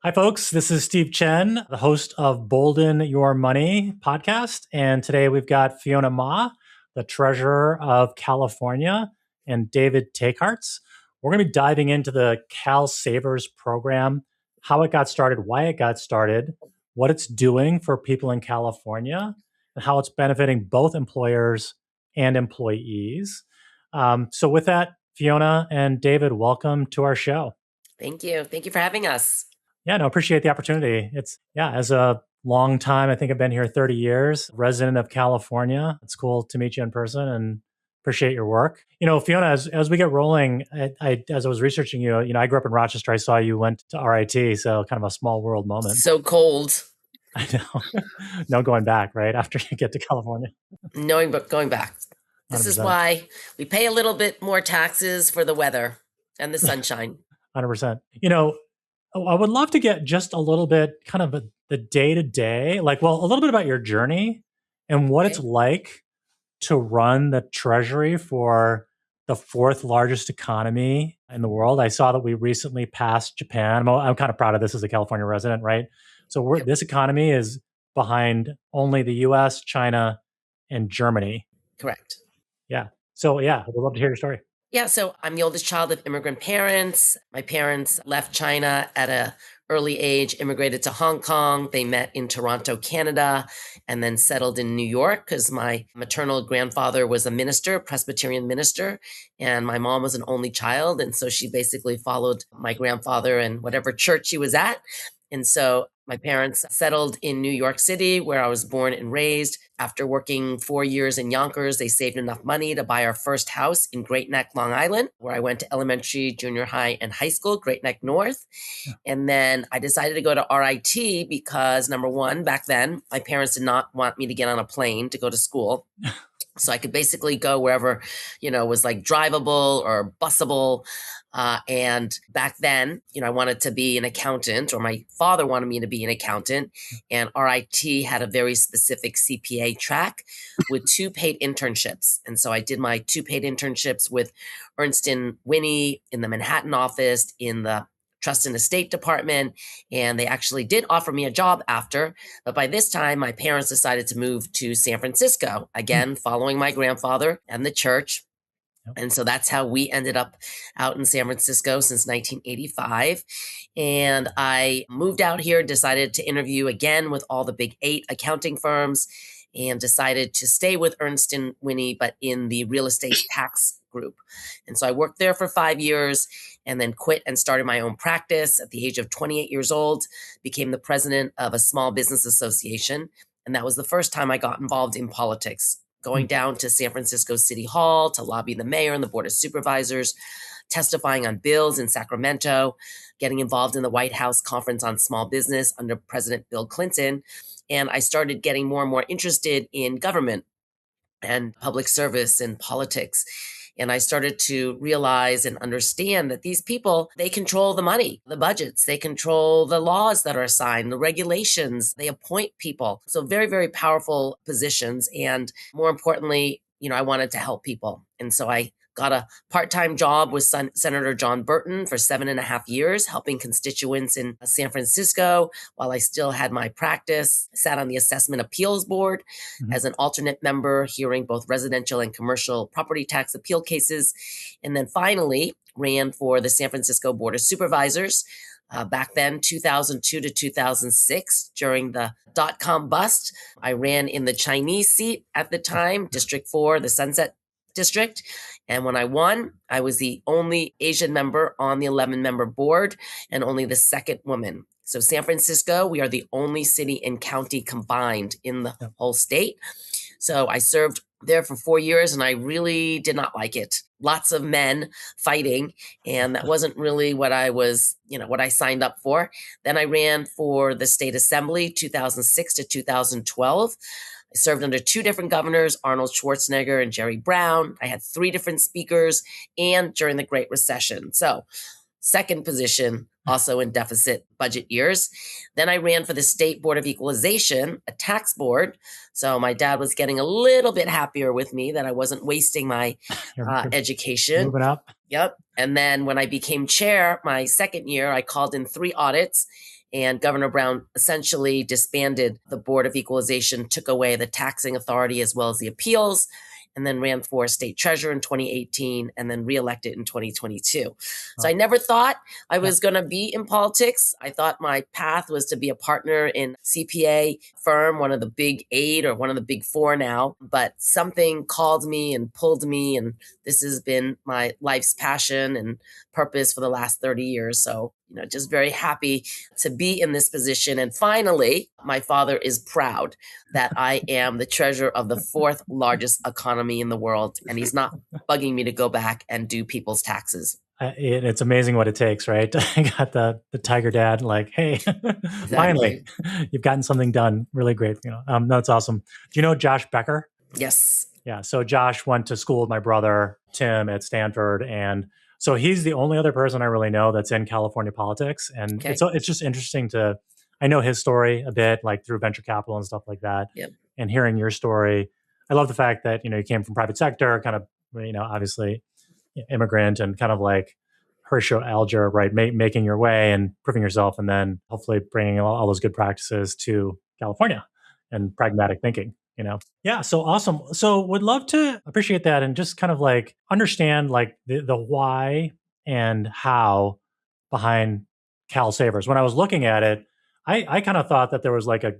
Hi, folks. This is Steve Chen, the host of Boldin Your Money podcast. And today we've got Fiona Ma, the treasurer of California, and David Teykaerts. We're going to be diving into the CalSavers program, how it got started, why it got started, what it's doing for people in California, and how it's benefiting both employers and employees. So, with that, Fiona and David, welcome to our show. Thank you. Thank you for having us. Yeah, no, appreciate the opportunity. As a long time, I think I've been here 30 years, resident of California. It's cool to meet you in person and appreciate your work. Fiona, as we get rolling, as I was researching you, I grew up in Rochester. I saw you went to RIT, so kind of a small world moment. So cold. I know. No going back, right? After you get to California. Going back. This 100%. is why we pay a little bit more taxes for the weather and the sunshine. 100%. I would love to get just a little bit kind of the day-to-day, a little bit about your journey and what it's like to run the treasury for the fourth largest economy in the world. I saw that we recently passed Japan. I'm kind of proud of this as a California resident, right? So this economy is behind only the US, China, and Germany. Correct. Yeah. So I would love to hear your story. Yeah, so I'm the oldest child of immigrant parents. My parents left China at an early age, immigrated to Hong Kong. They met in Toronto, Canada, and then settled in New York because my maternal grandfather was a minister, Presbyterian minister, and my mom was an only child. And so she basically followed my grandfather and whatever church he was at. And so my parents settled in New York City, where I was born and raised. After working 4 years in Yonkers, they saved enough money to buy our first house in Great Neck, Long Island, where I went to elementary, junior high, and high school, Great Neck North. Yeah. And then I decided to go to RIT because, number one, back then, my parents did not want me to get on a plane to go to school. So I could basically go wherever, was like drivable or busable. And back then, I wanted to be an accountant, or my father wanted me to be an accountant. And RIT had a very specific CPA track with 2 paid internships. And so I did my 2 paid internships with Ernst & Winnie in the Manhattan office, in the Trust and Estate Department, and they actually did offer me a job after. But by this time, my parents decided to move to San Francisco, again, following my grandfather and the church. And so that's how we ended up out in San Francisco since 1985. And I moved out here, decided to interview again with all the big 8 accounting firms, and decided to stay with Ernst & Winnie, but in the real estate tax group. And so I worked there for 5 years and then quit and started my own practice at the age of 28 years old, became the president of a small business association. And that was the first time I got involved in politics, going down to San Francisco City Hall to lobby the mayor and the board of supervisors, testifying on bills in Sacramento, getting involved in the White House Conference on Small Business under President Bill Clinton. And I started getting more and more interested in government and public service and politics. And I started to realize and understand that these people, they control the money, the budgets, they control the laws that are assigned, the regulations, they appoint people. So very, very powerful positions. And more importantly, I wanted to help people. And so I got a part-time job with Senator John Burton for 7.5 years, helping constituents in San Francisco while I still had my practice. I sat on the Assessment Appeals Board as an alternate member, hearing both residential and commercial property tax appeal cases. And then finally ran for the San Francisco Board of Supervisors. Back then, 2002 to 2006, during the dot-com bust, I ran in the Chinese seat at the time, District 4, the Sunset District. And when I won, I was the only Asian member on the 11-member board and only the second woman. So San Francisco, we are the only city and county combined in the whole state. So I served there for 4 years and I really did not like it. Lots of men fighting, and that wasn't really what I was, what I signed up for. Then I ran for the state assembly, 2006 to 2012. I served under 2 different governors, Arnold Schwarzenegger and Jerry Brown. I had 3 different speakers, and during the Great Recession. So second position, also in deficit budget years. Then I ran for the State Board of Equalization, a tax board. So my dad was getting a little bit happier with me that I wasn't wasting my education. Moving up. Yep. And then when I became chair, my second year, I called in 3 audits. And Governor Brown essentially disbanded the Board of Equalization, took away the taxing authority as well as the appeals, and then ran for state treasurer in 2018 and then reelected in 2022. So I never thought I was going to be in politics. I thought my path was to be a partner in CPA firm, one of the big 8 or one of the big 4 now, but something called me and pulled me, and this has been my life's passion and purpose for the last 30 years. So, just very happy to be in this position. And finally, my father is proud that I am the treasurer of the 4th largest economy in the world, and he's not bugging me to go back and do people's taxes. It's amazing what it takes, right? I got the tiger dad, like, hey, finally, you've gotten something done. Really great. That's awesome. Do you know Josh Becker? Yes. Yeah. So Josh went to school with my brother, Tim, at Stanford. And so he's the only other person I really know that's in California politics. And it's just interesting I know his story a bit, like through venture capital and stuff like that. Yep. And hearing your story, I love the fact that, you came from private sector, kind of, obviously immigrant and kind of like Horatio Alger, right? Making your way and proving yourself, and then hopefully bringing all those good practices to California and pragmatic thinking. Yeah, so awesome. So would love to appreciate that and just kind of like understand like the why and how behind CalSavers. When I was looking at it, I kind of thought that there was like a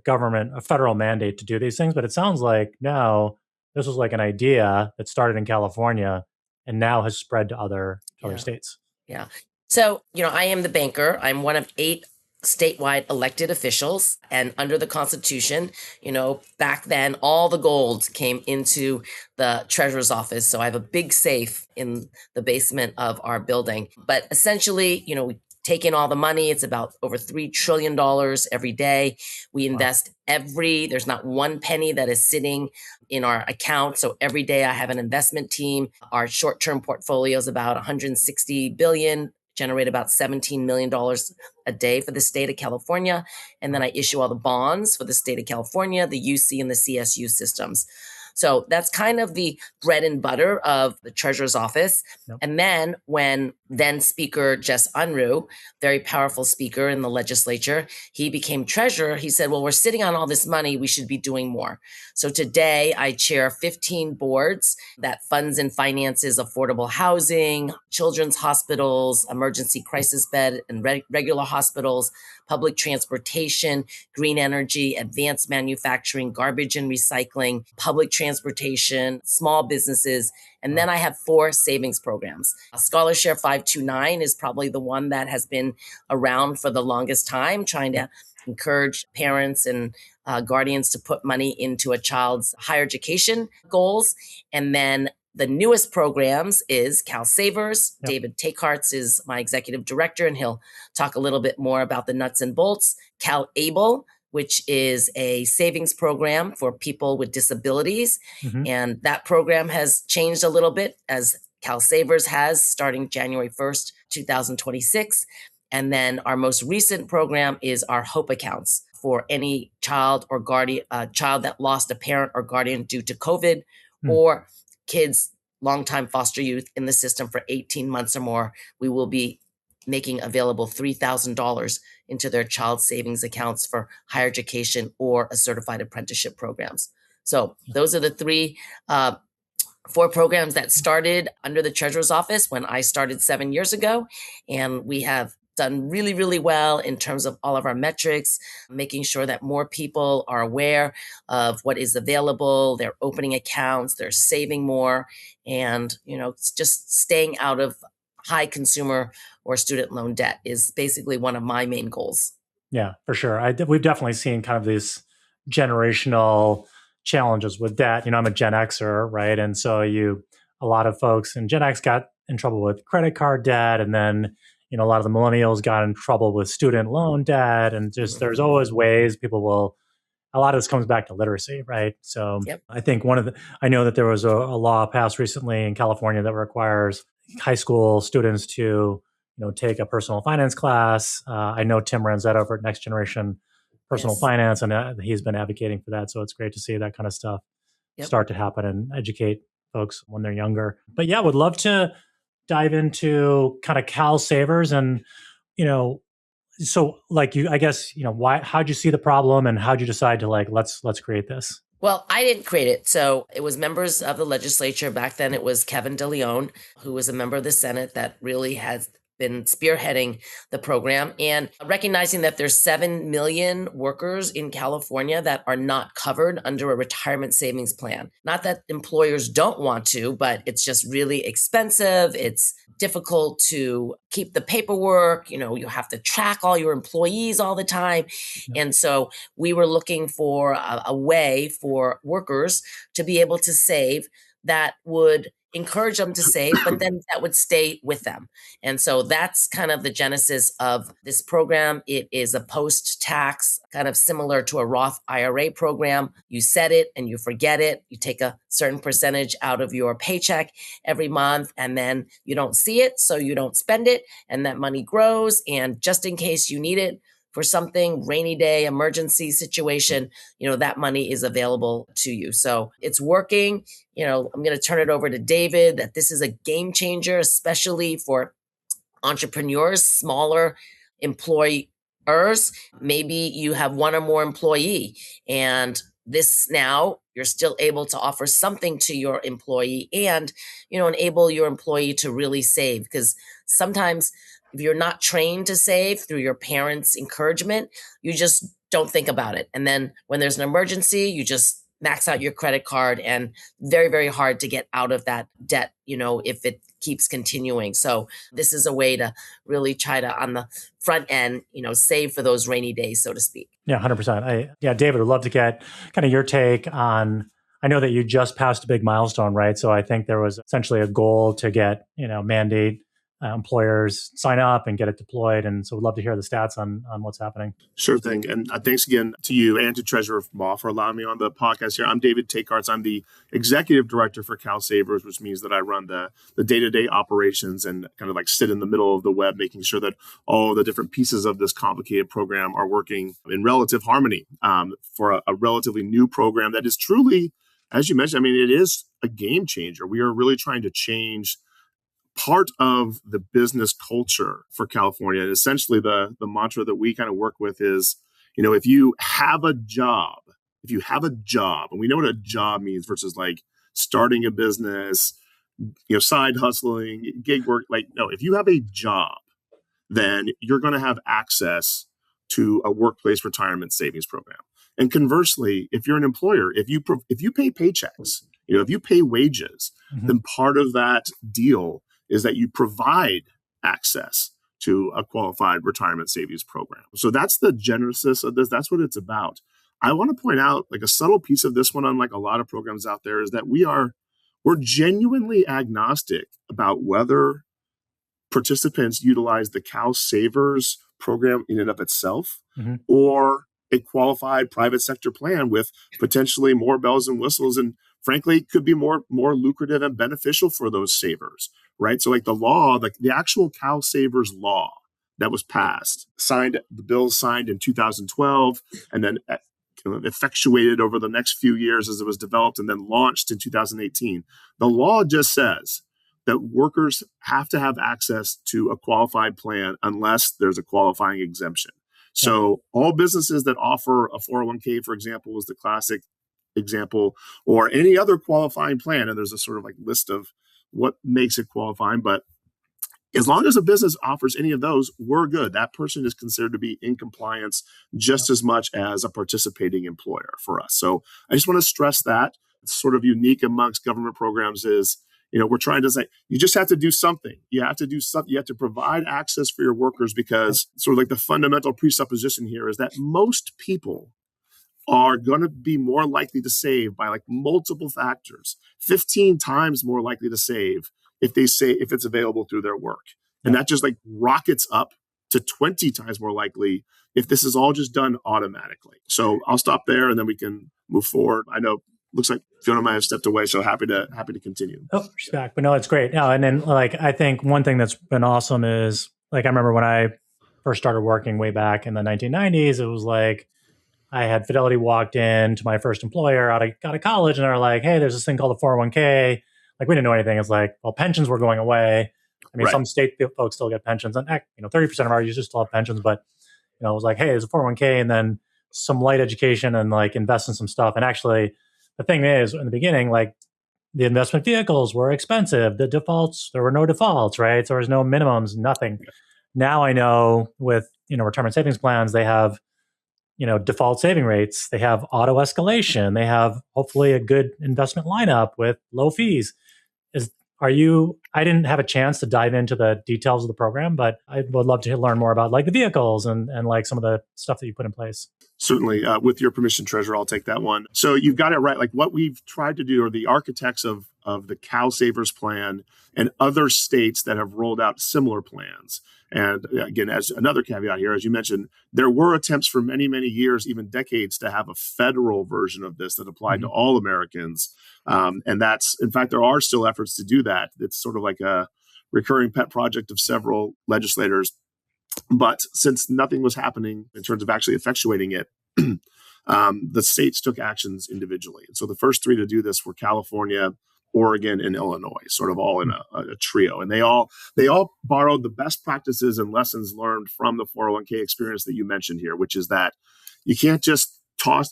federal mandate to do these things, but it sounds like no, this was like an idea that started in California and now has spread to other states. Yeah. So, I am the banker. I'm one of 8 statewide elected officials. And under the Constitution, back then, all the gold came into the treasurer's office. So I have a big safe in the basement of our building. But essentially, we take in all the money. It's about over $3 trillion every day. We invest there's not one penny that is sitting in our account. So every day I have an investment team. Our short-term portfolio is about 160 billion, generate about $17 million a day for the state of California. And then I issue all the bonds for the state of California, the UC and the CSU systems. So that's kind of the bread and butter of the treasurer's office. Yep. And then when then Speaker Jess Unruh, very powerful speaker in the legislature, he became treasurer, he said, well, we're sitting on all this money. We should be doing more. So today I chair 15 boards that funds and finances affordable housing, children's hospitals, emergency crisis bed and regular hospitals, public transportation, green energy, advanced manufacturing, garbage and recycling, public transportation, small businesses. And then I have 4 savings programs. Scholarshare 529 is probably the one that has been around for the longest time, trying to encourage parents and guardians to put money into a child's higher education goals. And then the newest programs is CalSavers. Yep. David Teykaerts is my executive director, and he'll talk a little bit more about the nuts and bolts. CalABLE, which is a savings program for people with disabilities. Mm-hmm. And that program has changed a little bit, as CalSavers has, starting January 1st, 2026. And then our most recent program is our HOPE accounts for any child or guardian, child that lost a parent or guardian due to COVID, or kids, longtime foster youth in the system for 18 months or more. We will be making available $3,000 into their child savings accounts for higher education or a certified apprenticeship programs. So those are the 4 programs that started under the treasurer's office when I started 7 years ago. And we have done really, really well in terms of all of our metrics, making sure that more people are aware of what is available. They're opening accounts, they're saving more, and, just staying out of high consumer or student loan debt is basically one of my main goals. Yeah, for sure. We've definitely seen kind of these generational challenges with debt. I'm a Gen Xer, right? And so a lot of folks in Gen X got in trouble with credit card debt, and then a lot of the millennials got in trouble with student loan debt, and just there's always ways a lot of this comes back to literacy, right? So I think I know that there was a law passed recently in California that requires high school students to take a personal finance class. I know Tim Ranzetta over at Next Generation Personal Finance, and he's been advocating for that. So it's great to see that kind of stuff start to happen and educate folks when they're younger. But yeah, would love to dive into kind of CalSavers and, So like I guess, how'd you see the problem and how'd you decide to like, let's create this? Well, I didn't create it. So it was members of the legislature. Back then, it was Kevin DeLeon, who was a member of the Senate that really has been spearheading the program and recognizing that there's 7 million workers in California that are not covered under a retirement savings plan. Not that employers don't want to, but it's just really expensive. It's difficult to keep the paperwork. You have to track all your employees all the time. And so we were looking for a way for workers to be able to save that would encourage them to save, but then that would stay with them. And so that's kind of the genesis of this program. It is a post-tax, kind of similar to a Roth IRA program. You set it and you forget it. You take a certain percentage out of your paycheck every month, and then you don't see it, so you don't spend it, and that money grows. And just in case you need it for something, rainy day, emergency situation, that money is available to you. So it's working. I'm going to turn it over to David, that this is a game changer, especially for entrepreneurs, smaller employers. Maybe you have one or more employee, and this now you're still able to offer something to your employee and, enable your employee to really save. Because sometimes if you're not trained to save through your parents' encouragement, you just don't think about it. And then when there's an emergency, you just max out your credit card, and very, very hard to get out of that debt, if it keeps continuing. So this is a way to really try to, on the front end, save for those rainy days, so to speak. Yeah, 100%. David, I'd love to get kind of your take on, I know that you just passed a big milestone, right? So I think there was essentially a goal to get, mandate employers sign up and get it deployed. And so we'd love to hear the stats on what's happening. Sure thing. And thanks again to you and to Treasurer Ma for allowing me on the podcast here. I'm David Teykaerts. I'm the executive director for CalSavers, which means that I run the day-to-day operations and kind of like sit in the middle of the web, making sure that all the different pieces of this complicated program are working in relative harmony for a relatively new program that is truly, as you mentioned, it is a game changer. We are really trying to change part of the business culture for California. And essentially the mantra that we kind of work with is, if you have a job, and we know what a job means versus like starting a business, side hustling, gig work, no, if you have a job, then you're going to have access to a workplace retirement savings program. And conversely, if you're an employer, if you pay paychecks, if you pay wages, then part of that deal is that you provide access to a qualified retirement savings program. So that's the genesis of this. That's what it's about. I want to point out like a subtle piece of this one, unlike a lot of programs out there, is that we're genuinely agnostic about whether participants utilize the CalSavers program in and of itself or a qualified private sector plan with potentially more bells and whistles, and frankly could be more lucrative and beneficial for those savers, right? So like the law, like the actual CalSavers law that was passed, the bill signed in 2012 and then effectuated over the next few years as it was developed and then launched in 2018. The law just says that workers have to have access to a qualified plan unless there's a qualifying exemption. So all businesses that offer a 401k, for example, is the classic example, or any other qualifying plan. And there's a sort of like list of what makes it qualifying. But as long as a business offers any of those, we're good. That person is considered to be in compliance just as much as a participating employer for us. So I just want to stress that. It's sort of unique amongst government programs is, we're trying to say, you just have to do something. You have to do something. You have to provide access for your workers because sort of like the fundamental presupposition here is that most people are going to be more likely to save by like multiple factors, 15 times more likely to save if it's available through their work. And that just like rockets up to 20 times more likely if this is all just done automatically. So I'll stop there and then we can move forward. I know looks like Fiona might have stepped away, so happy to continue. Oh, she's back. But no, it's great. No, and then like I think one thing that's been awesome is like I remember when I first started working way back in the 1990s, it was like I had Fidelity walked in to my first employer out of college, and they're like, "Hey, there's this thing called a 401k." Like we didn't know anything. It's like, well, pensions were going away. I mean, some state folks still get pensions, and 30% of our users still have pensions, but it was like, hey, there's a 401k and then some light education and like invest in some stuff. And actually, the thing is, in the beginning, like the investment vehicles were expensive. The defaults, there were no defaults, right? So there was no minimums, nothing. Now I know with, retirement savings plans, they have, default saving rates. They have auto-escalation. They have hopefully a good investment lineup with low fees. I didn't have a chance to dive into the details of the program, but I would love to learn more about like the vehicles and like some of the stuff that you put in place. Certainly. With your permission, Treasurer, I'll take that one. So you've got it right. Like what we've tried to do, or the architects of the CalSavers plan and other states that have rolled out similar plans. And again, as another caveat here, as you mentioned, there were attempts for many, many years, even decades, to have a federal version of this that applied to all Americans. And that's, in fact, there are still efforts to do that. It's sort of like a recurring pet project of several legislators. But since nothing was happening in terms of actually effectuating it, the states took actions individually. And so the first three to do this were California, Oregon, and Illinois, sort of all in a trio. And they all borrowed the best practices and lessons learned from the 401k experience that you mentioned here, which is that you can't just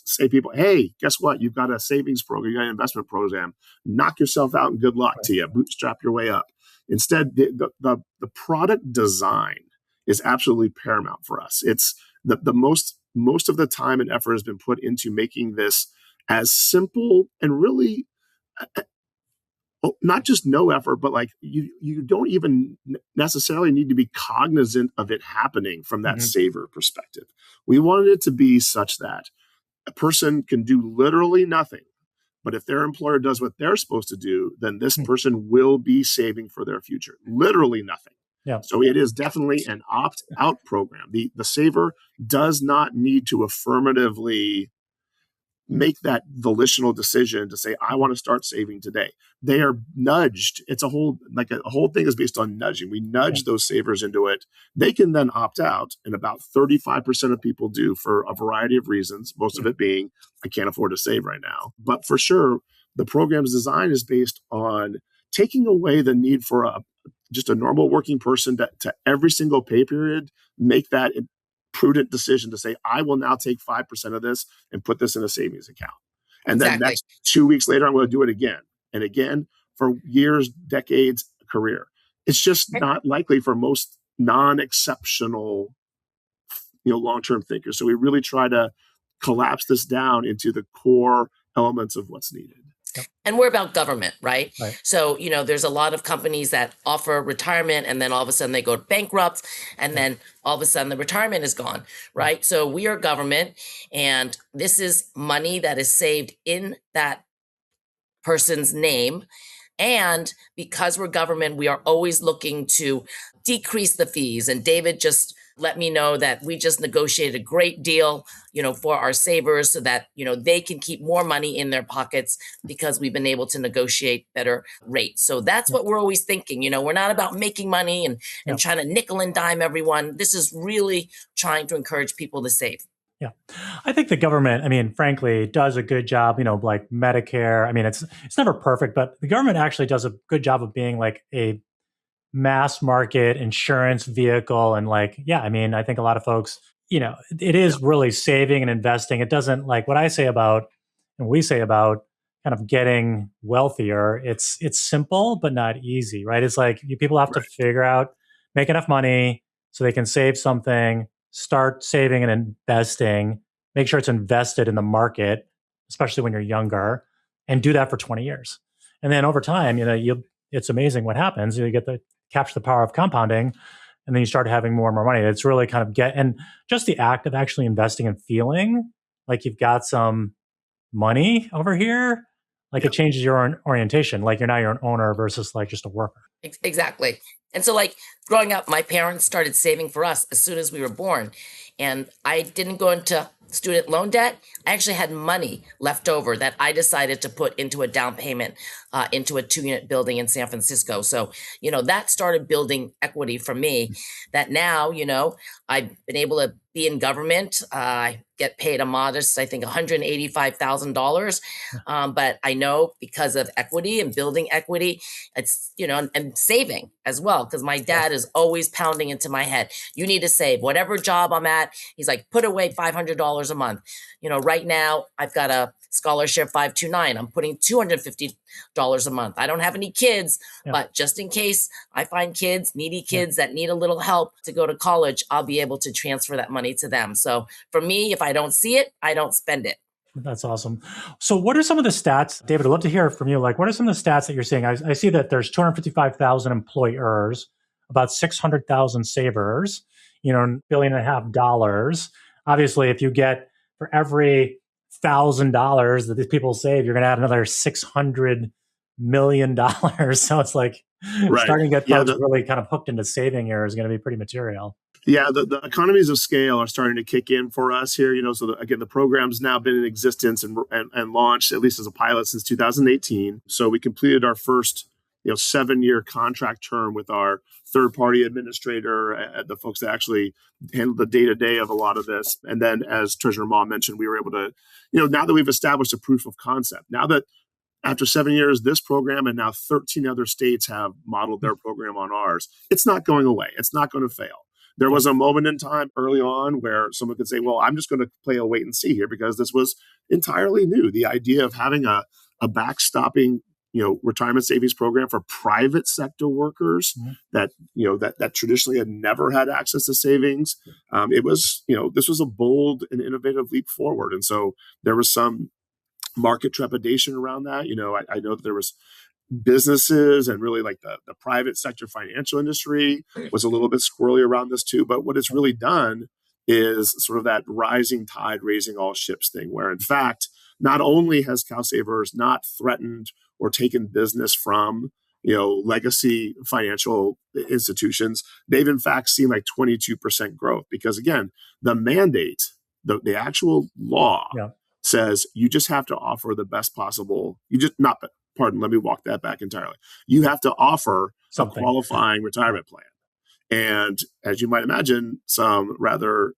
say people, hey, guess what? You've got a savings program, you got an investment program. Knock yourself out and good luck to you. Bootstrap your way up. Instead, the product design is absolutely paramount for us. It's the most of the time and effort has been put into making this as simple and really not just no effort, but like you don't even necessarily need to be cognizant of it happening from that saver perspective. We wanted it to be such that a person can do literally nothing, but if their employer does what they're supposed to do, then this person will be saving for their future. Literally nothing. Yeah. So it is definitely an opt-out program. The saver does not need to affirmatively make that volitional decision to say, I want to start saving today. They are nudged. It's a whole thing is based on nudging. We nudge those savers into it. They can then opt out, and about 35% of people do for a variety of reasons, most of it being, I can't afford to save right now. But for sure, the program's design is based on taking away the need for just a normal working person to every single pay period make that prudent decision to say, I will now take 5% of this and put this in a savings account. And then next 2 weeks later, I'm going to do it again and again for years, decades, career. It's just not likely for most non-exceptional, long-term thinkers. So we really try to collapse this down into the core elements of what's needed. And we're about government, right? So, there's a lot of companies that offer retirement and then all of a sudden they go bankrupt and then all of a sudden the retirement is gone, right? So we are government and this is money that is saved in that person's name. And because we're government, we are always looking to decrease the fees. And David just let me know that we just negotiated a great deal, for our savers so that, they can keep more money in their pockets because we've been able to negotiate better rates. So that's what we're always thinking. We're not about making money and trying to nickel and dime everyone. This is really trying to encourage people to save. Yeah. I think the government, frankly, does a good job, like Medicare. It's never perfect, but the government actually does a good job of being like a mass market insurance vehicle. And I think a lot of folks, it is really saving and investing. It doesn't like what I say about, and we say about kind of getting wealthier. It's simple, but not easy, right? It's like people have to figure out, make enough money so they can save something, start saving and investing, make sure it's invested in the market, especially when you're younger, and do that for 20 years. And then over time, it's amazing what happens. You get to capture the power of compounding, and then you start having more and more money. It's really kind of and just the act of actually investing and feeling like you've got some money over here, like it changes your orientation. Like you're now your own owner versus like just a worker. Exactly. And so growing up, my parents started saving for us as soon as we were born. And I didn't go into student loan debt, I actually had money left over that I decided to put into a down payment into a 2-unit building in San Francisco. So, that started building equity for me that now, I've been able to be in government. I get paid a modest, I think, $185,000. But I know because of equity and building equity, it's, and saving as well, because my dad is always pounding into my head, you need to save whatever job I'm at. He's like, put away $500 a month. Right now I've got a scholarship 529. I'm putting $250 a month. I don't have any kids, but just in case I find needy kids that need a little help to go to college, I'll be able to transfer that money to them. So for me, if I don't see it, I don't spend it. That's awesome. So what are some of the stats, David? I'd love to hear from you. Like, what are some of the stats that you're seeing? I see that there's 255,000 employers, about 600,000 savers, $1.5 billion. Obviously, if you get for every $1,000 that these people save, you're going to add another $600 million. So it's like starting to get folks really kind of hooked into saving here is going to be pretty material. Yeah, the economies of scale are starting to kick in for us here. So again, the program's now been in existence and launched, at least as a pilot, since 2018. So we completed our first 7-year contract term with our third-party administrator, the folks that actually handle the day-to-day of a lot of this. And then, as Treasurer Ma mentioned, we were able to, now that we've established a proof of concept, now that after 7 years, this program and now 13 other states have modeled their program on ours, it's not going away. It's not going to fail. There was a moment in time early on where someone could say, well, I'm just going to play a wait and see here because this was entirely new. The idea of having a backstopping, retirement savings program for private sector workers that traditionally had never had access to savings. It was, this was a bold and innovative leap forward. And so there was some market trepidation around that. I know that there was businesses and really like the private sector financial industry was a little bit squirrely around this too. But what it's really done is sort of that rising tide raising all ships thing, where in fact, not only has CalSavers not threatened or taken business from legacy financial institutions, they've in fact seen like 22% growth because again, the mandate, the actual law says you just have to offer the best possible, let me walk that back entirely. You have to offer a qualifying retirement plan. And as you might imagine, some rather,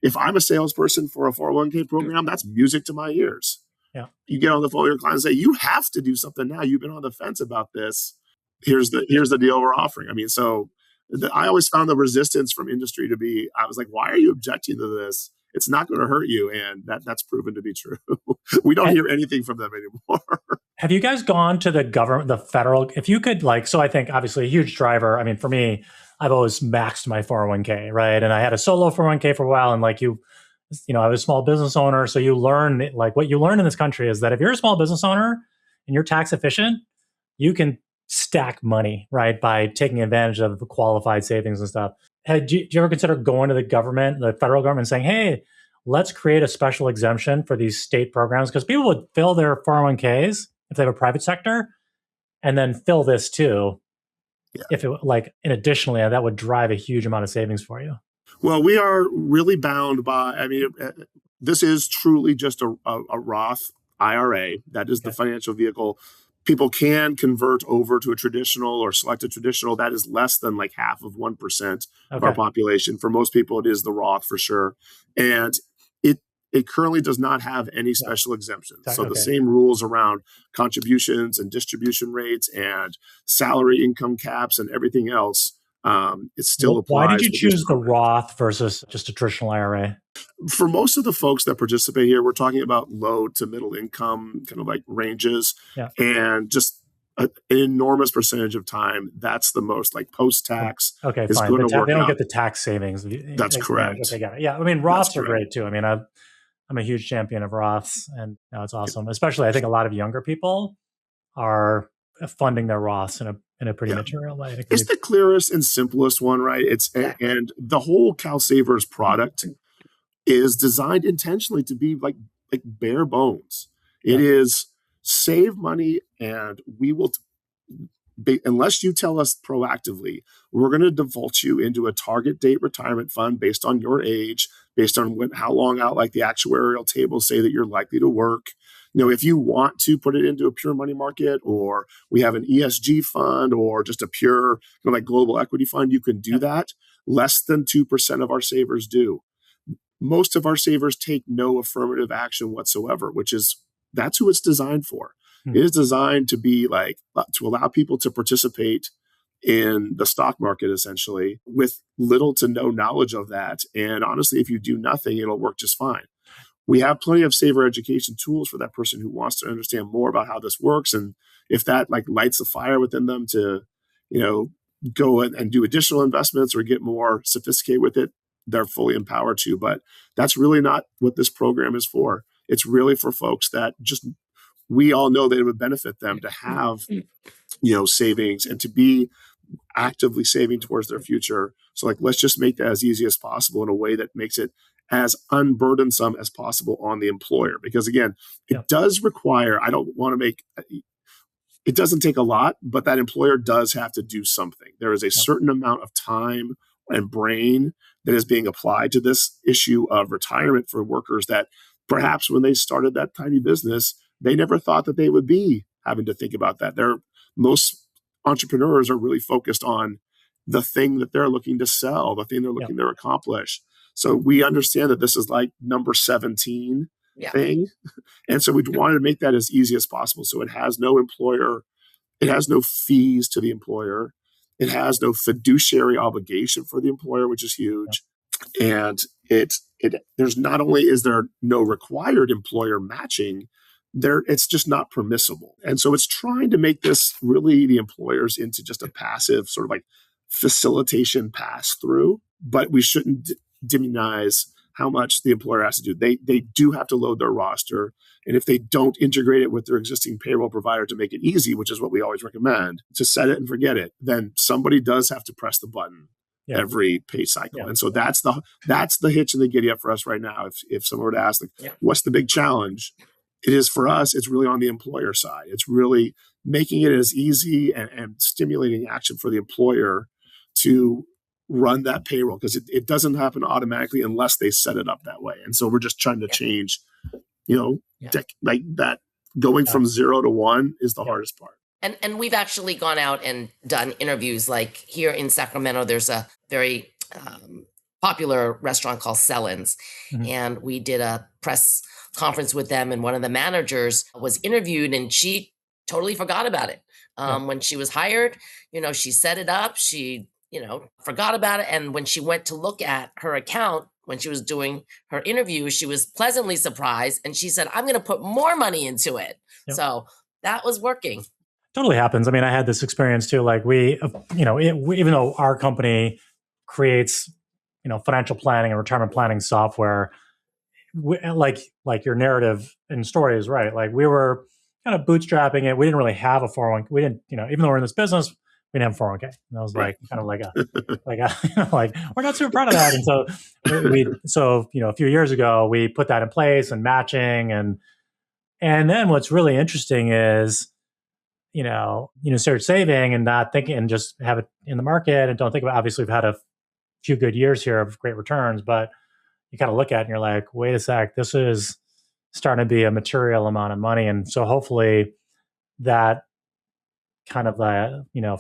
if I'm a salesperson for a 401k program, that's music to my ears. Yeah. You get on the phone with your client and say, you have to do something now. You've been on the fence about this. Here's the deal we're offering. I mean, I always found the resistance from industry to be, I was like, why are you objecting to this? It's not going to hurt you. And that's proven to be true. We don't hear anything from them anymore. Have you guys gone to the government, the federal, if you could so I think obviously a huge driver. I mean, for me, I've always maxed my 401k, right? And I had a solo 401k for a while. And I was a small business owner. So you learn, what you learn in this country is that if you're a small business owner and you're tax efficient, you can stack money, right? By taking advantage of qualified savings and stuff. Did you ever consider going to the government, the federal government, saying, hey, let's create a special exemption for these state programs? Because people would fill their 401ks if they have a private sector and then fill this too. Yeah. If it and additionally, that would drive a huge amount of savings for you. Well, we are really bound by, this is truly just a Roth IRA. That is the financial vehicle. People can convert over to a traditional or select a traditional. That is less than half of 1% of our population. For most people, it is the Roth for sure. And it currently does not have any special exemptions. So the same rules around contributions and distribution rates and salary income caps and everything else, it still applies. Why did you choose the Roth versus just a traditional IRA? For most of the folks that participate here, we're talking about low to middle income kind of ranges. Yeah. And just an enormous percentage of time, that's the most post-tax. Okay, fine. They don't get the tax savings. That's correct. Okay, got it. Yeah, Roths are great too. I'm a huge champion of Roths, and it's awesome. Especially, I think a lot of younger people are funding their Roths in a pretty material way. It's the clearest and simplest one, right? And the whole CalSavers product is designed intentionally to be like bare bones. It is save money, and we will unless you tell us proactively, we're going to default you into a target date retirement fund based on your age, based on how long out like the actuarial tables say that you're likely to work. If you want to put it into a pure money market, or we have an ESG fund, or just a pure like global equity fund, you can do that. Less than 2% of our savers do. Most of our savers take no affirmative action whatsoever, that's who it's designed for. It is designed to be to allow people to participate in the stock market, essentially, with little to no knowledge of that. And honestly, if you do nothing, it'll work just fine. We have plenty of saver education tools for that person who wants to understand more about how this works. And if that lights a fire within them to, go and do additional investments or get more sophisticated with it, they're fully empowered to. But that's really not what this program is for. It's really for folks that we all know that it would benefit them to have, savings and to be actively saving towards their future. So let's just make that as easy as possible in a way that makes it as unburdensome as possible on the employer. Because again, it does require, it doesn't take a lot, but that employer does have to do something. There is a certain amount of time and brain that is being applied to this issue of retirement for workers that perhaps when they started that tiny business, they never thought that they would be having to think about that. Most entrepreneurs are really focused on the thing that they're looking to sell, the thing they're looking to accomplish. So we understand that this is like number 17 thing. And so we wanted to make that as easy as possible. So it has no employer, it has no fees to the employer. It has no fiduciary obligation for the employer, which is huge. And there's not only is there no required employer matching, it's just not permissible. And so it's trying to make this really the employers into just a passive sort of facilitation pass through, but we shouldn't demonize how much the employer has to do. They do have to load their roster. And if they don't integrate it with their existing payroll provider to make it easy, which is what we always recommend, to set it and forget it, then somebody does have to press the button every pay cycle. And so that's the hitch and the giddy up for us right now. If someone were to ask, what's the big challenge? It is for us, it's really on the employer side. It's really making it as easy and stimulating action for the employer to run that payroll, because it doesn't happen automatically unless they set it up that way. And so we're just trying to change, like that going from 0 to 1 is the hardest part. And we've actually gone out and done interviews. Like here in Sacramento, there's a very popular restaurant called Sellin's. And we did a press conference with them, and one of the managers was interviewed, and she totally forgot about it. When she was hired, she set it up, she forgot about it. And when she went to look at her account, when she was doing her interview, she was pleasantly surprised. And she said, I'm going to put more money into it. So that was working. Totally happens. I mean, I had this experience too. Like even though our company creates, financial planning and retirement planning software, like your narrative and story is right. Like we were kind of bootstrapping it. We didn't really have a 401k. We didn't, even though we're in this business, we didn't have 401k. And I was like, kind of like we're not super proud of that. And so a few years ago, we put that in place and matching. And then what's really interesting is, start saving and not thinking and just have it in the market and don't think about, obviously we've had a few good years here of great returns, but you kind of look at it and you're like, wait a sec, this is starting to be a material amount of money. And so hopefully that kind of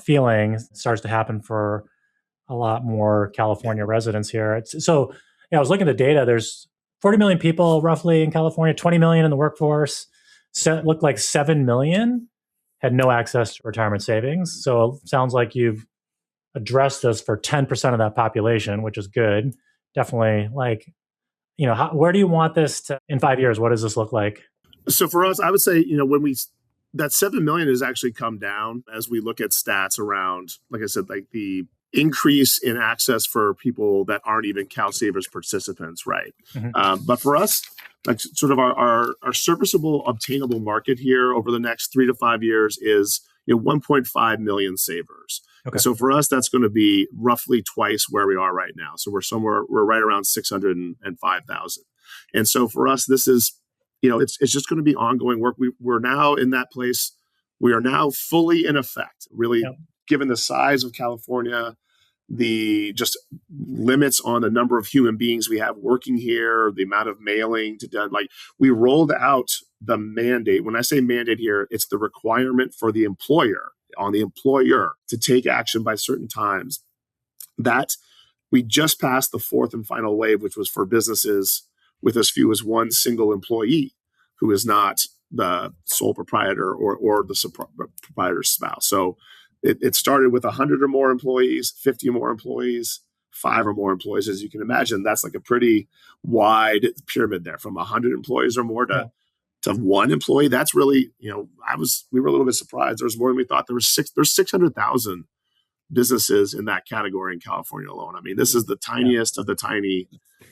feeling starts to happen for a lot more California residents here. I was looking at the data. There's 40 million people roughly in California, 20 million in the workforce. So it looked like 7 million had no access to retirement savings. So it sounds like you've addressed this for 10% of that population, which is good. Definitely where do you want this to in 5 years? What does this look like? So for us, I would say, that 7 million has actually come down as we look at stats around, like I said, like the increase in access for people that aren't even CalSavers participants, right? But for us, like sort of our serviceable, obtainable market here over the next 3 to 5 years is 1.5 million savers. Okay. So for us, that's going to be roughly twice where we are right now. So we're right around 605,000. And so for us, this is, it's just going to be ongoing work. We're now in that place We are now fully in effect, really, Yep. given the size of California, the just limits on the number of human beings we have working here, the amount of mailing to done. Like, we rolled out the mandate. When I say mandate here, it's the requirement for the employer on the employer to take action by certain times. That we just passed the fourth and final wave, which was for businesses with as few as one single employee who is not the sole proprietor or the proprietor's spouse. So it started with 100 or more employees, 50 or more employees, 5 or more employees. As you can imagine, that's like a pretty wide pyramid there, from 100 employees or more to one employee. That's really, we were a little bit surprised. There was more than we thought. There's 600,000 businesses in that category in California alone. I mean, this is the tiniest of the tiny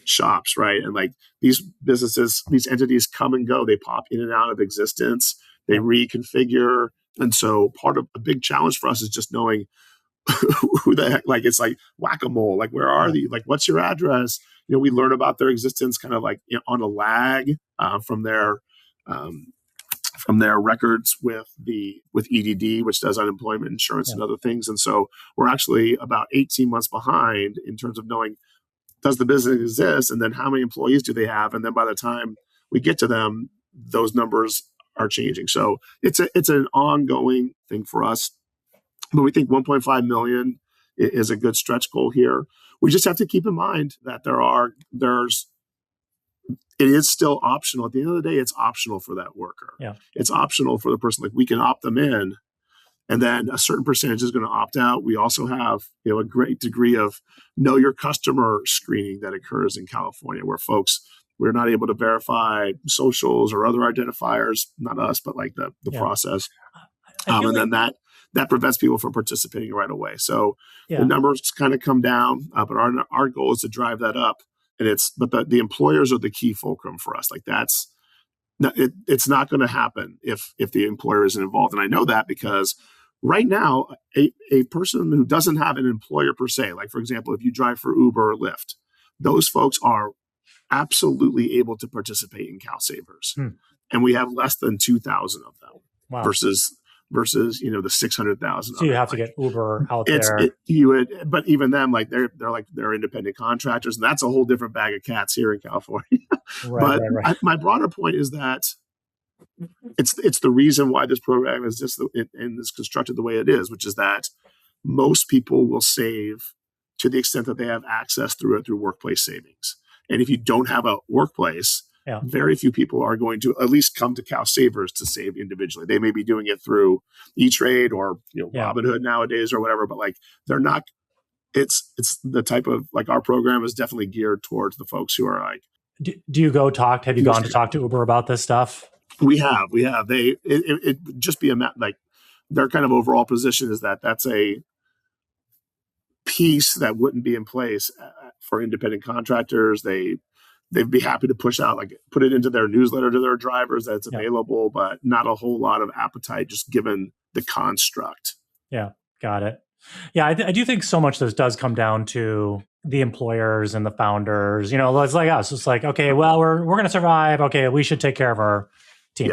shops, right? And like, these businesses, these entities come and go. They pop in and out of existence. They reconfigure. And so part of a big challenge for us is just knowing who the heck, like, it's like whack-a-mole. Like, where are they? Like, what's your address? We learn about their existence kind of like on a lag from their records with EDD, which does unemployment insurance and other things. And so we're actually about 18 months behind in terms of knowing, does the business exist? And then how many employees do they have? And then by the time we get to them, those numbers are changing. So it's an ongoing thing for us. But we think 1.5 million is a good stretch goal here. We just have to keep in mind that it is still optional. At the end of the day, it's optional for that worker. Yeah. It's optional for the person. Like, we can opt them in, and then a certain percentage is going to opt out. We also have, a great degree of know your customer screening that occurs in California, where we're not able to verify socials or other identifiers, not us, but like the process. And then that prevents people from participating right away. So the numbers kind of come down, but our goal is to drive that up. And but the employers are the key fulcrum for us. Like, it's not going to happen if the employer isn't involved. And I know that because right now, a person who doesn't have an employer per se, like, for example, if you drive for Uber or Lyft, those folks are absolutely able to participate in CalSavers. And we have less than 2,000 of them. Wow. versus the 600,000. So you have to get Uber out there. But even them, like, they're independent contractors, and that's a whole different bag of cats here in California. Right. My broader point is that it's the reason why this program is and is constructed the way it is, which is that most people will save to the extent that they have access through workplace savings. And if you don't have a workplace, very few people are going to at least come to CalSavers to save individually. They may be doing it through E-Trade or Robinhood nowadays or whatever, but like, they're not. It's the type of, like, our program is definitely geared towards the folks who are like. Do you go talk? Have you gone to talk to Uber about this stuff? We have. It just be like, their kind of overall position is that that's a piece that wouldn't be in place for independent contractors. They'd be happy to put it into their newsletter to their drivers that it's available, but not a whole lot of appetite just given the construct. Yeah, got it. Yeah, I do think so much of this does come down to the employers and the founders. It's like us. It's like, okay, well, we're going to survive. Okay, we should take care of our team.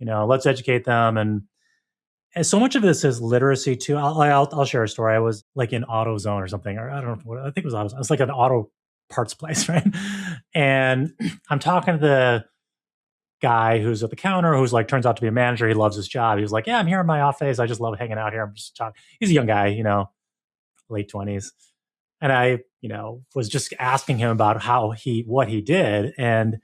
Yeah. Let's educate them. And so much of this is literacy too. I'll share a story. I was like in AutoZone or something, or I don't know what, I think it was AutoZone. It's like an auto parts place, right? And I'm talking to the guy who's at the counter, who's like, turns out to be a manager. He loves his job. He was like, yeah, I'm here on my off days. I just love hanging out here. I'm just talking. He's a young guy, late 20s. And I, was just asking him about what he did and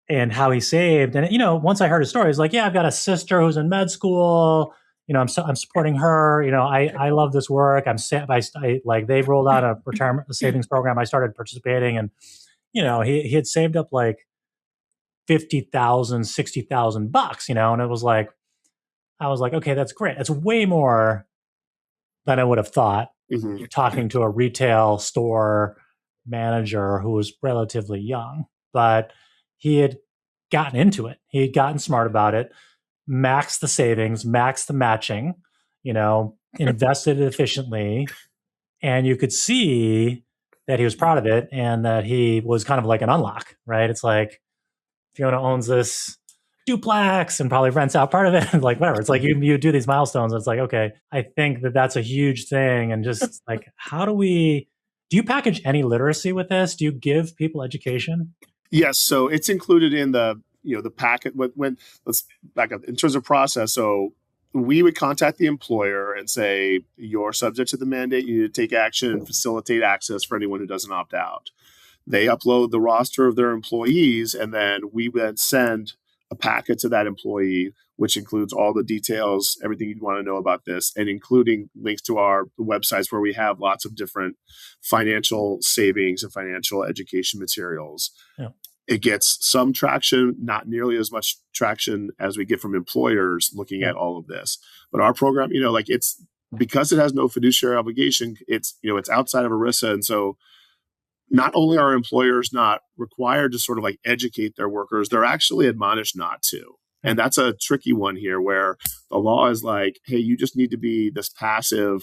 how he saved. And, once I heard his story, he's like, yeah, I've got a sister who's in med school. I'm supporting her. I love this work. They've rolled out a retirement savings program. I started participating, and he had saved up like $50,000, $60,000, and it was like, I was like, okay, that's great. It's way more than I would have thought. Mm-hmm. You're talking to a retail store manager who was relatively young, but he had gotten into it. He had gotten smart about it. Max the savings, max the matching, invested it efficiently. And you could see that he was proud of it and that he was kind of like an unlock, right? It's like, Fiona owns this. duplex and probably rents out part of it. Like whatever. It's like you do these milestones. It's like, okay, I think that's a huge thing. And just like, do you package any literacy with this? Do you give people education? Yes. So it's included in the packet when let's back up in terms of process. So we would contact the employer and say, you're subject to the mandate. You need to take action and facilitate access for anyone who doesn't opt out. They upload the roster of their employees, and then we would send a packet to that employee, which includes all the details, everything you'd want to know about this, and including links to our websites where we have lots of different financial savings and financial education materials. Yeah. It gets some traction, not nearly as much traction as we get from employers looking at all of this. But our program, it's because it has no fiduciary obligation, it's outside of ERISA. And so not only are employers not required to sort of like educate their workers, they're actually admonished not to. And that's a tricky one here where the law is like, hey, you just need to be this passive,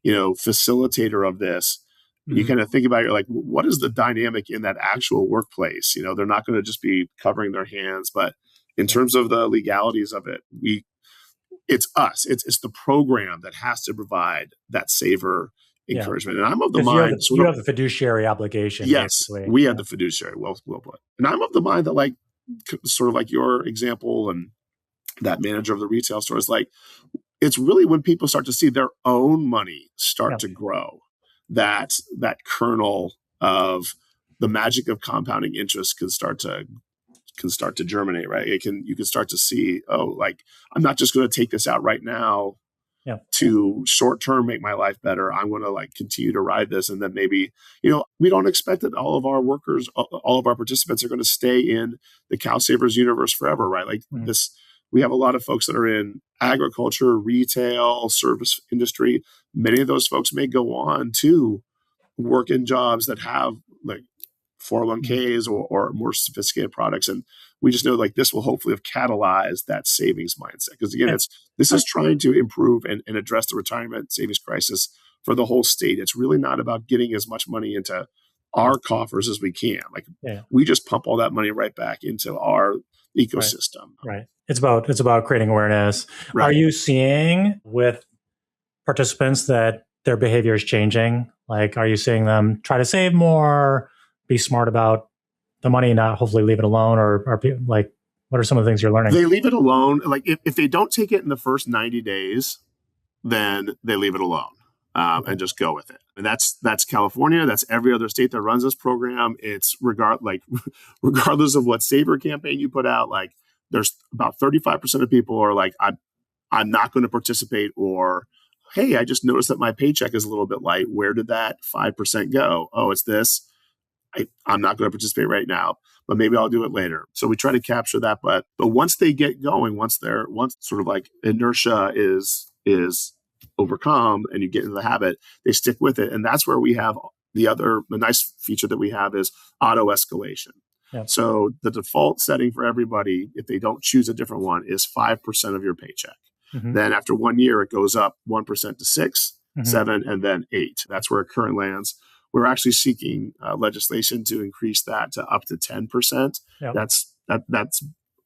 facilitator of this. You kind of think about it, you're like, what is the dynamic in that actual workplace? They're not going to just be covering their hands, but in terms of the legalities of it, it's us. It's the program that has to provide that saver encouragement. And I'm of the mind, you have the fiduciary obligation. Yes, basically. we have the fiduciary. Well put. And I'm of the mind that, like, sort of like your example and that manager of the retail store is like, it's really when people start to see their own money start to grow. That kernel of the magic of compounding interest can start to germinate, right? You can start to see, like, I'm not just going to take this out right now to short term make my life better. I'm going to like continue to ride this, and then maybe we don't expect that all of our workers, all of our participants are going to stay in the CalSavers universe forever, right? Like this. We have a lot of folks that are in agriculture, retail, service industry. Many of those folks may go on to work in jobs that have like 401ks or more sophisticated products. And we just know like this will hopefully have catalyzed that savings mindset. Because again, this is trying to improve and address the retirement savings crisis for the whole state. It's really not about getting as much money into our coffers as we can. Like we just pump all that money right back into our ecosystem. Right. It's about creating awareness. Right. Are you seeing with participants that their behavior is changing? Like, are you seeing them try to save more, be smart about the money, not hopefully leave it alone? Or like, what are some of the things you're learning? They leave it alone. Like if they don't take it in the first 90 days, then they leave it alone and just go with it. And that's California. That's every other state that runs this program. It's regardless of what saver campaign you put out, like there's about 35% of people are like, I'm not going to participate, or, hey, I just noticed that my paycheck is a little bit light. Where did that 5% go? Oh, it's this. I'm not going to participate right now, but maybe I'll do it later. So we try to capture that. But once they get going, once sort of like inertia is overcome and you get into the habit, they stick with it. And that's where we have the nice feature that we have is auto-escalation. Yep. So the default setting for everybody, if they don't choose a different one, is 5% of your paycheck. Mm-hmm. Then after 1 year, it goes up 1% to 6, 7, and then 8. That's where it currently lands. We're actually seeking legislation to increase that to up to 10%. Yep. That's a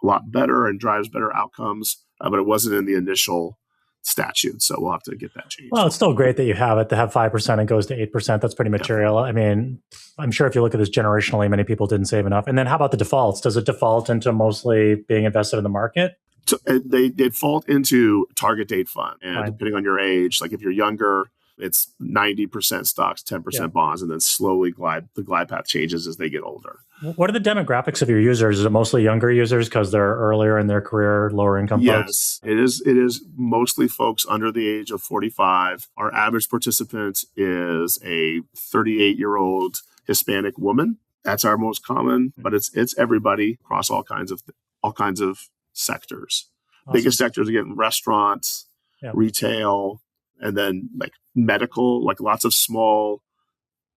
lot better and drives better outcomes, but it wasn't in the initial statute, so we'll have to get that changed. Well, it's still great that you have it to have 5% and goes to 8%. That's pretty material. Yeah. I mean, I'm sure if you look at this generationally, many people didn't save enough. And then how about the defaults? Does it default into mostly being invested in the market? So they default into target date fund, and depending on your age, like if you're younger, it's 90% stocks, 10% bonds, and then slowly the glide path changes as they get older. What are the demographics of your users? Is it mostly younger users because they're earlier in their career, lower income folks? Yes, it is mostly folks under the age of 45. Our average participant is a 38-year-old Hispanic woman. That's our most common, but it's everybody across all kinds of sectors. Awesome. Biggest sectors, again, restaurants, retail, and then like medical, like lots of small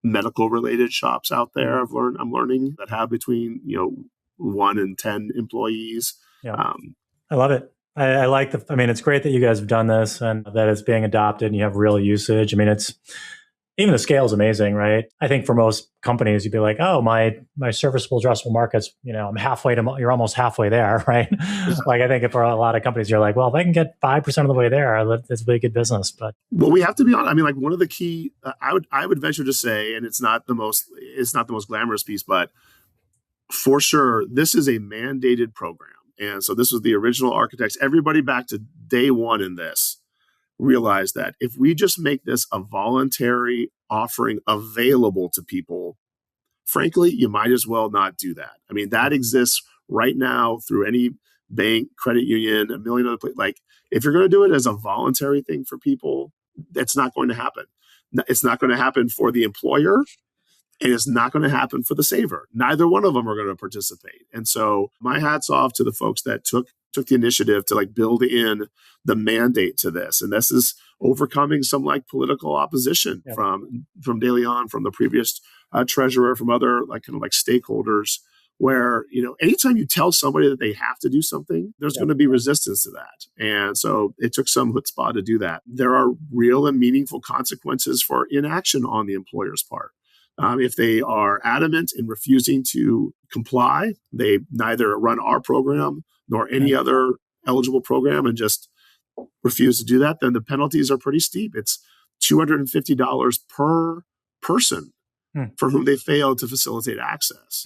medical related shops out there. I'm learning that have between 1 and 10 employees. Yeah. I love it. I like it's great that you guys have done this and that it's being adopted and you have real usage. I mean, even the scale is amazing, right? I think for most companies, you'd be like, oh, my serviceable addressable market's, I'm halfway to, you're almost halfway there, right? Like, I think for a lot of companies, you're like, well, if I can get 5% of the way there, that's a really good business. But well, we have to be honest. I mean, like one of the key, I would venture to say, and it's not the most glamorous piece, but for sure, this is a mandated program. And so this was the original architects. Everybody back to day one in this realized that if we just make this a voluntary offering available to people, frankly, you might as well not do that. I mean, that exists right now through any bank, credit union, a million other places. Like, if you're going to do it as a voluntary thing for people, that's not going to happen. It's not going to happen for the employer, and it's not going to happen for the saver. Neither one of them are going to participate. And so my hat's off to the folks that took the initiative to like build in the mandate to this. And this is overcoming some like political opposition from De Leon, from the previous treasurer, from other like kind of like stakeholders, where, anytime you tell somebody that they have to do something, there's going to be resistance to that. And so it took some chutzpah to do that. There are real and meaningful consequences for inaction on the employer's part. If they are adamant in refusing to comply, they neither run our program nor any other eligible program and just refuse to do that, then the penalties are pretty steep. It's $250 per person for whom they fail to facilitate access.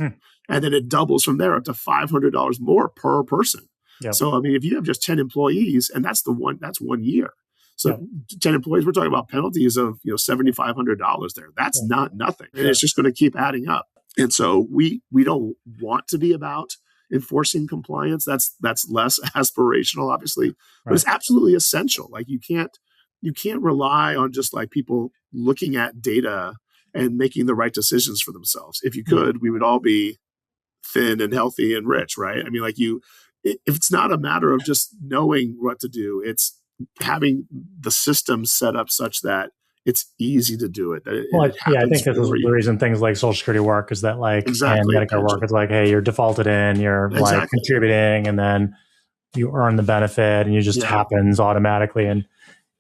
And then it doubles from there up to $500 more per person. Yep. So, I mean, if you have just 10 employees, and that's 1 year. So 10 employees, we're talking about penalties of $7,500 there. That's not nothing. And it's just going to keep adding up. And so we don't want to be about enforcing compliance. That's less aspirational, obviously, but it's absolutely essential. Like you can't rely on just like people looking at data and making the right decisions for themselves. If you could, we would all be thin and healthy and rich, right? I mean, like if it's not a matter of just knowing what to do, it's having the system set up such that it's easy to do it. I think this is the reason things like Social Security work is that like, and Medicare work is like, hey, you're defaulted in, you're like contributing, and then you earn the benefit, and it just happens automatically, and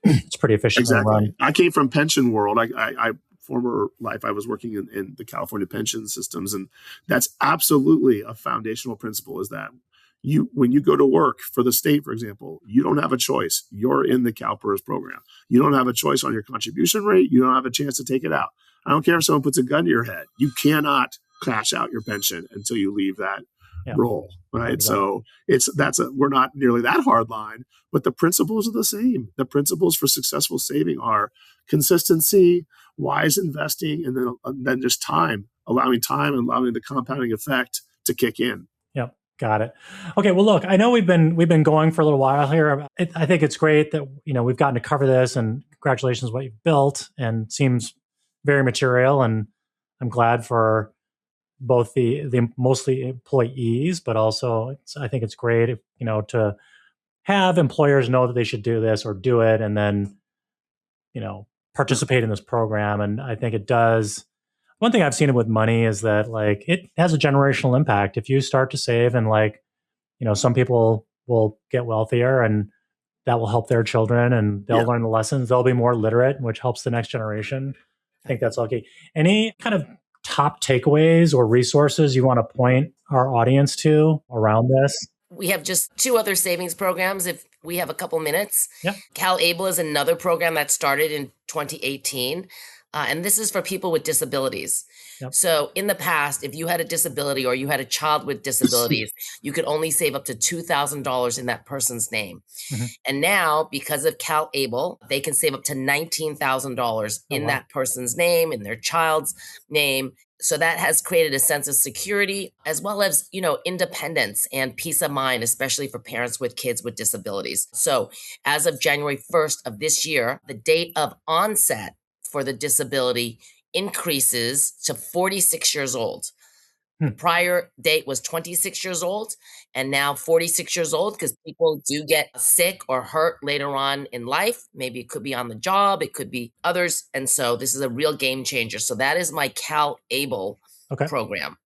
it's pretty efficient to run. I came from pension world. I former life, I was working in the California pension systems, and that's absolutely a foundational principle. Is that when you go to work for the state, for example, you don't have a choice. You're in the CalPERS program. You don't have a choice on your contribution rate. You don't have a chance to take it out. I don't care if someone puts a gun to your head. You cannot cash out your pension until you leave that role, right? Exactly. So we're not nearly that hard line, but the principles are the same. The principles for successful saving are consistency, wise investing, and then just time, allowing the compounding effect to kick in. Yep. Got it. Okay. Well, look, I know we've been going for a little while here. I think it's great that we've gotten to cover this, and congratulations on what you've built, and seems very material. And I'm glad for both the mostly employees, but also I think it's great if, to have employers know that they should do this or do it, and then participate in this program. And I think it does. One thing I've seen with money is that like it has a generational impact. If you start to save, and like, some people will get wealthier, and that will help their children, and they'll learn the lessons. They'll be more literate, which helps the next generation. I think that's okay. Any kind of top takeaways or resources you want to point our audience to around this? We have just 2 other savings programs if we have a couple minutes. Yeah. CalABLE is another program that started in 2018. And this is for people with disabilities. Yep. So in the past, if you had a disability or you had a child with disabilities, you could only save up to $2,000 in that person's name. Mm-hmm. And now, because of CalABLE, they can save up to $19,000 in that person's name, in their child's name. So that has created a sense of security, as well as, independence and peace of mind, especially for parents with kids with disabilities. So as of January 1st of this year, the date of onset for the disability increases to 46 years old. The prior date was 26 years old, and now 46 years old, because people do get sick or hurt later on in life. Maybe it could be on the job, it could be others. And so this is a real game changer. So that is my CalABLE program.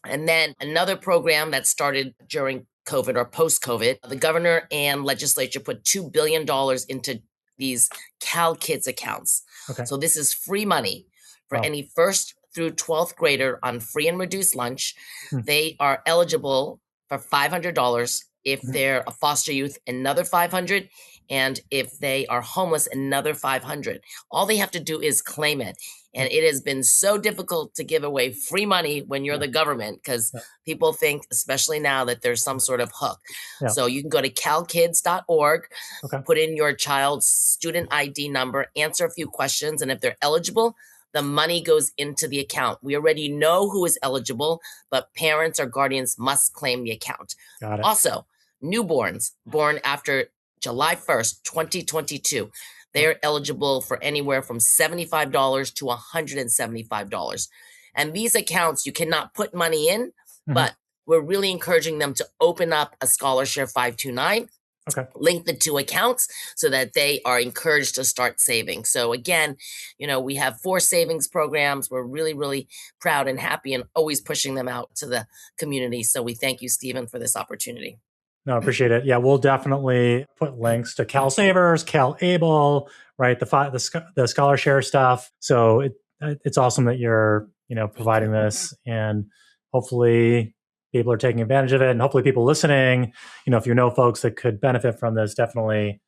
And then another program that started during COVID or post-COVID, the governor and legislature put $2 billion into these CalKIDS accounts. Okay. So this is free money for Wow. any 1st through 12th grader on free and reduced lunch. They are eligible for $500 if they're a foster youth, another $500, and if they are homeless, another $500. All they have to do is claim it. And it has been so difficult to give away free money when you're the government, because people think, especially now, that there's some sort of hook. Yeah. So you can go to calkids.org, Okay. put in your child's student ID number, answer a few questions, and if they're eligible, the money goes into the account. We already know who is eligible, but parents or guardians must claim the account. Got it. Also, newborns born after July 1st, 2022, they're eligible for anywhere from $75 to $175. And these accounts, you cannot put money in, but we're really encouraging them to open up a scholarship 529. Okay. Link the two accounts so that they are encouraged to start saving. So again, we have 4 savings programs. We're really, really proud and happy and always pushing them out to the community. So we thank you, Stephen, for this opportunity. No, I appreciate it. Yeah, we'll definitely put links to CalSavers, CalABLE, right? The scholar share stuff. So it's awesome that you're providing this, and hopefully people are taking advantage of it, and hopefully people listening, if you know folks that could benefit from this, definitely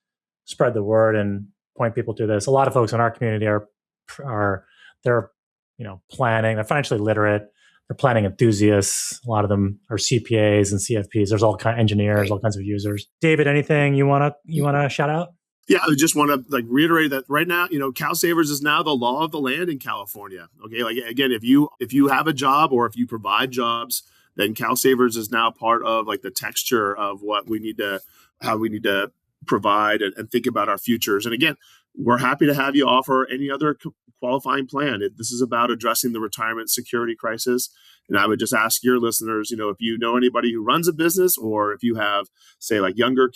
spread the word and point people to this. A lot of folks in our community they're planning. They're financially literate. They're planning enthusiasts. A lot of them are CPAs and CFPs. There's all kinds of engineers, all kinds of users. David, anything you wanna shout out? Yeah, I just want to reiterate that right now, CalSavers is now the law of the land in California. Okay, again, if you have a job or if you provide jobs, then CalSavers is now part of the texture of how we need to provide and think about our futures. And again, we're happy to have you offer any other qualifying plan. This is about addressing the retirement security crisis. And I would just ask your listeners, if you know anybody who runs a business, or if you have, say, younger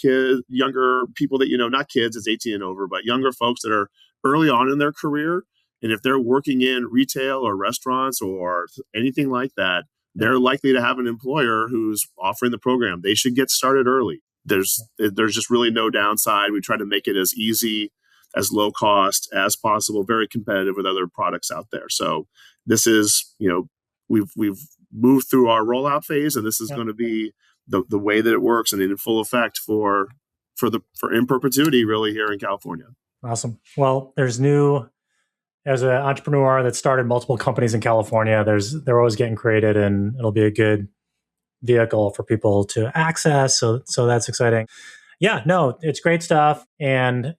people that, not kids, it's 18 and over, but younger folks that are early on in their career. And if they're working in retail or restaurants or anything like that, they're likely to have an employer who's offering the program. They should get started early. There's just really no downside. We try to make it as easy, as low cost as possible, very competitive with other products out there. So this is, we've moved through our rollout phase, and this is going to be the way that it works and in full effect for in perpetuity, really, here in California. Awesome. Well, as an entrepreneur that started multiple companies in California, they're always getting created, and it'll be a good vehicle for people to access. So that's exciting. Yeah, no, it's great stuff. And,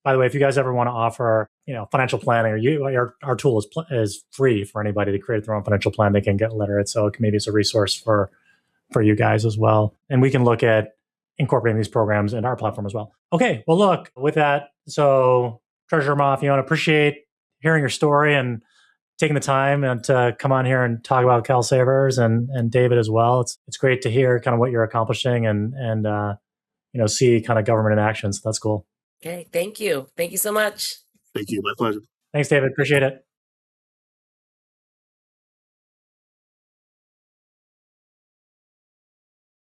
by the way, if you guys ever want to offer, financial planning, or our tool is free for anybody to create their own financial plan. They can get literate. So maybe it's a resource for you guys as well. And we can look at incorporating these programs in our platform as well. Okay. Well, look, with that, so Treasurer Ma, Fiona, appreciate hearing your story and taking the time and to come on here and talk about CalSavers, and David as well. It's great to hear kind of what you're accomplishing and see kind of government in action. So that's cool. Okay. Thank you. Thank you so much. Thank you. My pleasure. Thanks, David. Appreciate it.